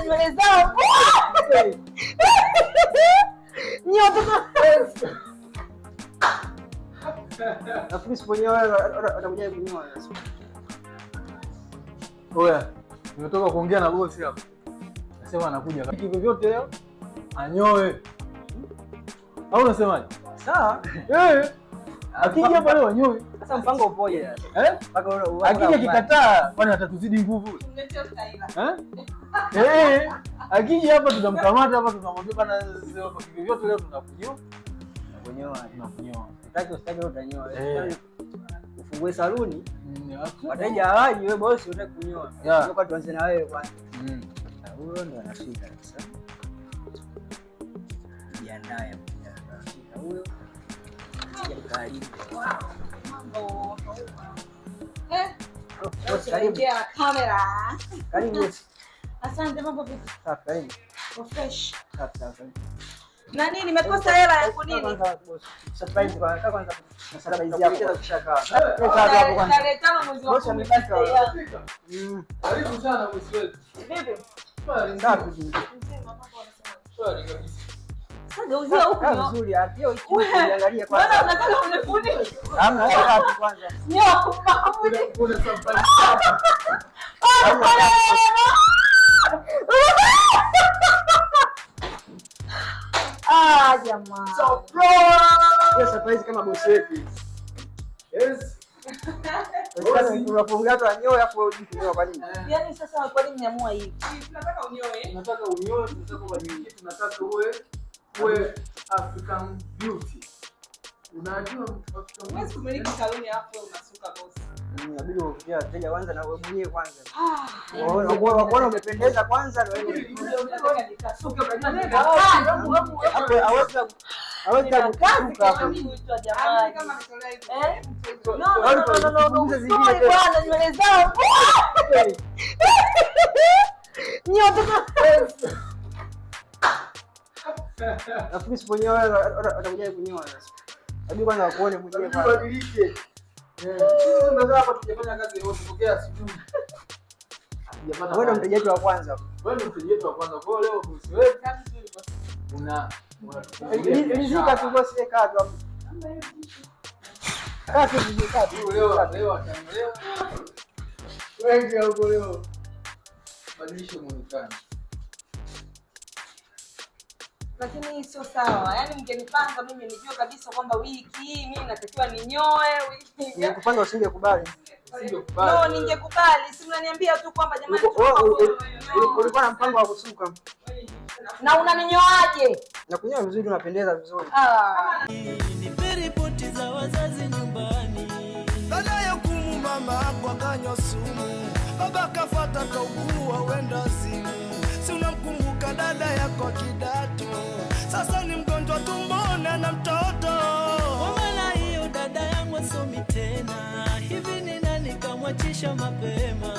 nywele zangu. Nafikiri siponyoa atakuja kunyoa. Oya, nimetoka kuongea na bosi hapa. Nasema anakuja. Kitu vyote leo anyoe. Au unasemaje? Sawa. Akija hapa leo anyoe. Sasa mpango upoje sasa? Akija kikataa, kwani atatuzidi nguvu? Akija hapa tutamkamata hapa tunamwambia bana kitu vyote leo tunakunyoa. Tunakunyoa. Usitaki utanyoa. Ufungue saluni. Wateja hawaji, wewe bosi unataka kunyoa. Ngoja tuanze na wewe kwanza. Huyo ndo anafika sasa. Jiandae anafika huyo. Karibu. Mambo. Karibu kamera. Karibu. Asante, mambo vipi? Safi, karibu. Fresh. Safi. Na nini nimekosa hela ya kunini? Surprise kwa kwanza. Msalaba hizi hapo kishakaa. Hapo kwanza. Tarehe 5 mwezi wa 10. Karibu sana bosi wetu. Vipi? Safi. Shwari kabisa. Sasa geuzia huko vizuri hiyo ukiangalia kwanza. Bwana unataka unifunie? Hamna hata kwanza. Nyo, kuna surprise. Jamaa. Surprise! Surprise kama bosi wetu. Yes. Unafunga tu anyoe hapo unyoe kwa nini? Yaani sasa kwa nini niamua hivi? Tunataka unyoe. Tunataka ubadilike, tunataka uwe African beauty. Unajua African wewe kumiliki saluni hapo unasuka bosi. Inabidi ufikie wateja kwanza na wewe mwenyewe kwanza. Waona umependeza kwanza na wewe. Hawezi kukusuka hapo. Jamani kama ametolea hivi. No. Bwana nywele zangu. Nyoto. Nafikiri siponyoa atakuja kunyoa sasa. Hebu kwanza wakuone mwenyewe kwanza. Badilike. Sisi tunataka hapa tujafanya kazi yote tokea asubuhi. Wewe mteja wetu wa kwanza. Wewe ndio mteja wetu wa kwanza. Kwa leo bosi wetu Nizika tu bosi kazi hapo. Kazi nizika tu leo ataelewa. Wengi huko leo. Badilisha muonekano. Lakini sio sawa. Yaani mngenipanga mimi nijue kabisa kwamba wiki hii mimi natakiwa ninyoe wiki. Nikupanga usingekubali. No, ningekubali. Si mnaniambia tu kwamba jamani ulikuwa na mpango wa kusuka. Na unaninyoaje? Na kunyoa vizuri unapendeza vizuri. Nipe ripoti za wazazi nyumbani. Dada ya kumu mama akwa kanywa sumu. Baba kafuata kaugua wenda simu. Si unamkumbuka dada yako kidato. Sasa ni mgonjwa tumbona na mtoto. Wala hiyo dada yangu asomi tena. Hivi ni nani kamwachisha mapema?